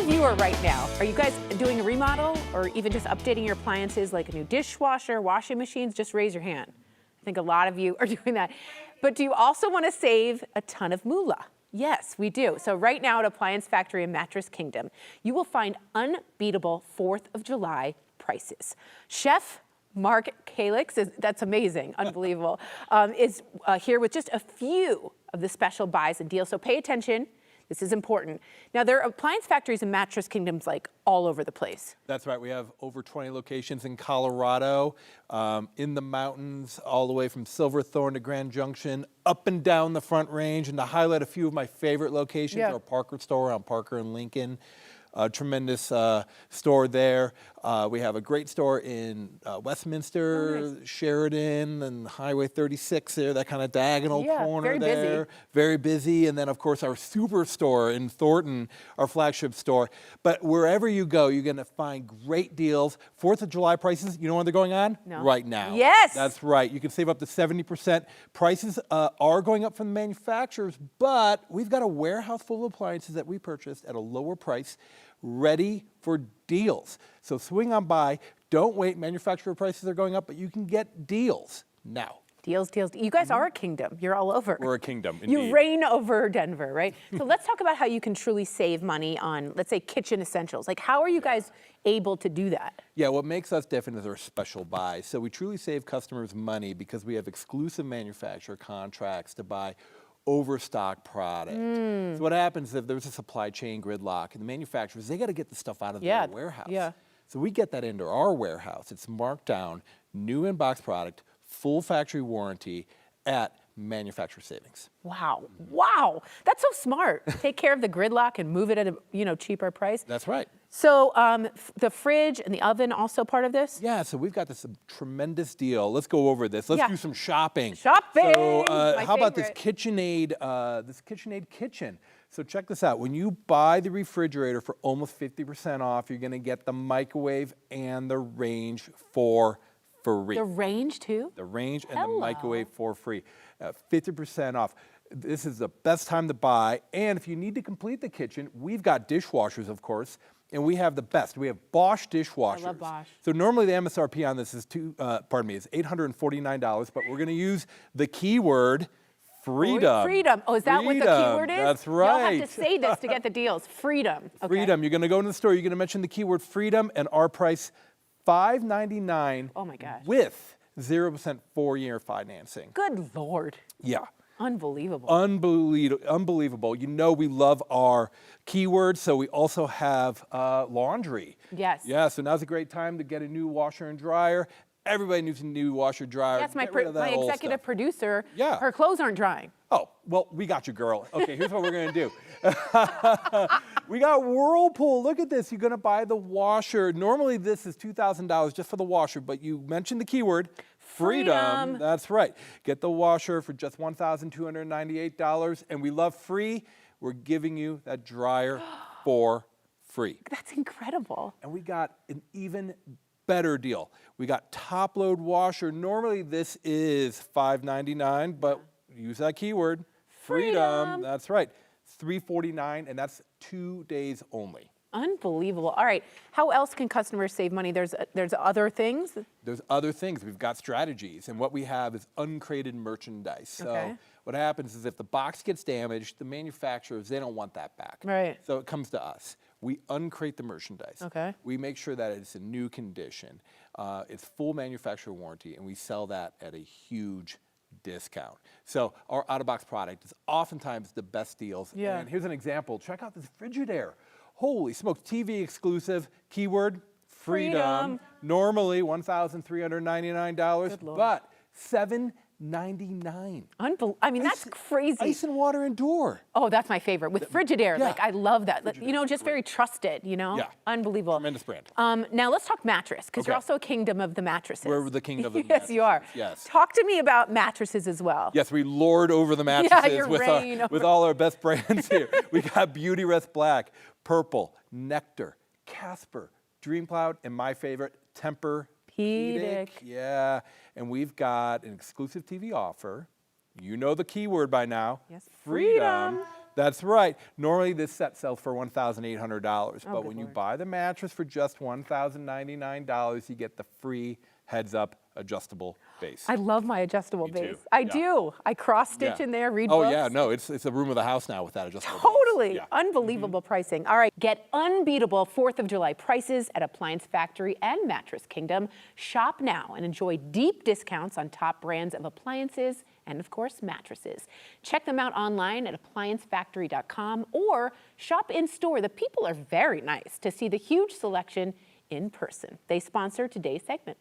of you are right now? Are you guys doing a remodel or even just updating your appliances like a new dishwasher, washing machines? Just raise your hand. I think a lot of you are doing that. But do you also want to save a ton of moolah? Yes, we do. So right now at Appliance Factory and Mattress Kingdom, you will find unbeatable 4th of July prices. Chef Mark Calix, that's amazing, unbelievable, is here with just a few of the special buys and deals. So pay attention. This is important. Now, there are appliance factories and mattress kingdoms like all over the place. That's right. We have over 20 locations in Colorado, in the mountains, all the way from Silverthorne to Grand Junction, up and down the Front Range. And to highlight a few of my favorite locations, our Parker store on Parker and Lincoln. A tremendous store there. We have a great store in Westminster, Sheridan, and Highway 36 there, that kind of diagonal corner there. Very busy. And then, of course, our superstore in Thornton, our flagship store. But wherever you go, you're going to find great deals. 4th of July prices, you know when they're going on? No. Right now. Yes. That's right. You can save up to 70%. Prices are going up from the manufacturers, but we've got a warehouse full of appliances that we purchased at a lower price, ready for deals. So swing on by. Don't wait. Manufacturer prices are going up, but you can get deals now. Deals, deals. You guys are a kingdom. You're all over. We're a kingdom, indeed. You reign over Denver, right? So let's talk about how you can truly save money on, let's say, kitchen essentials. Like, how are you guys able to do that? Yeah, what makes us different is our special buys. So we truly save customers money because we have exclusive manufacturer contracts to buy overstock product. So what happens if there's a supply chain gridlock and the manufacturers, they got to get the stuff out of their warehouse. So we get that into our warehouse. It's marked down, new in-box product, full factory warranty at manufacturer savings. Wow. Wow. That's so smart. Take care of the gridlock and move it at a cheaper price. That's right. So the fridge and the oven also part of this? Yeah, so we've got this tremendous deal. Let's go over this. Let's do some shopping. Shopping! So how about this KitchenAid, kitchen? So check this out. When you buy the refrigerator for almost 50% off, you're gonna get the microwave and the range for free. The range too? The range and the microwave for free. 50% off. This is the best time to buy. And if you need to complete the kitchen, we've got dishwashers, of course, and we have the best. We have Bosch dishwashers. I love Bosch. So normally the MSRP on this is $849, but we're going to use the keyword freedom. Freedom. Oh, is that what the keyword is? That's right. Y'all have to say this to get the deals. Freedom. Okay. Freedom. You're going to go into the store. You're going to mention the keyword freedom, and our price $599. Oh my gosh. With 0% 4-year financing. Good Lord. Yeah. Unbelievable. Unbelievable. You know we love our keywords, so we also have laundry. Yes. Yeah, so now's a great time to get a new washer and dryer. Everybody needs a new washer dryer. Yes, my executive producer, her clothes aren't drying. Oh, well, we got you, girl. Okay, here's what we're going to do. We got Whirlpool. Look at this. You're going to buy the washer. Normally, this is $2,000 just for the washer, but you mentioned the keyword freedom. That's right. Get the washer for just $1,298, and we love free. We're giving you that dryer for free. That's incredible. And we got an even better deal. We got top load washer. Normally, this is $599, but use that keyword freedom. That's right. $349, and that's 2 days only. Unbelievable. All right. How else can customers save money? There's other things? There's other things. We've got strategies, and what we have is uncrated merchandise. So what happens is if the box gets damaged, the manufacturers, they don't want that back. Right. So it comes to us. We uncrate the merchandise. Okay. We make sure that it's in new condition. It's full manufacturer warranty, and we sell that at a huge discount. So our out-of-box product is oftentimes the best deals. Yeah. And here's an example. Check out this Frigidaire. Holy smokes, TV exclusive, keyword freedom. Normally $1,399, but $799. I mean, that's crazy. Ice and water and door. Oh, that's my favorite. With Frigidaire, like I love that. You know, just very trusted, you know? Yeah. Unbelievable. Tremendous brand. Now let's talk mattress, because you're also a kingdom of the mattresses. We're the kingdom of the mattresses. Yes, you are. Yes. Talk to me about mattresses as well. Yes, we lord over the mattresses with all our best brands here. We got Beauty Rest Black, Purple, Nectar, Casper, Dream Cloud, and my favorite, Tempur-Pedic. Yeah, and we've got an exclusive TV offer. You know the keyword by now. Yes, freedom. That's right. Normally this set sells for $1,800, but good when you Lord. buy the mattress for just $1,099, you get the free heads-up adjustable base. I love my adjustable Me base. too. I Yeah. do. I cross-stitch Yeah. in there, read Oh books. yeah, no, it's a room of the house now with that adjustable base. Totally. Yeah. Unbelievable pricing. All right. Get unbeatable 4th of July prices at Appliance Factory and Mattress Kingdom. Shop now and enjoy deep discounts on top brands of appliances and, of course, mattresses. Check them out online at appliancefactory.com or shop in store. The people are very nice to see the huge selection in person. They sponsor today's segment.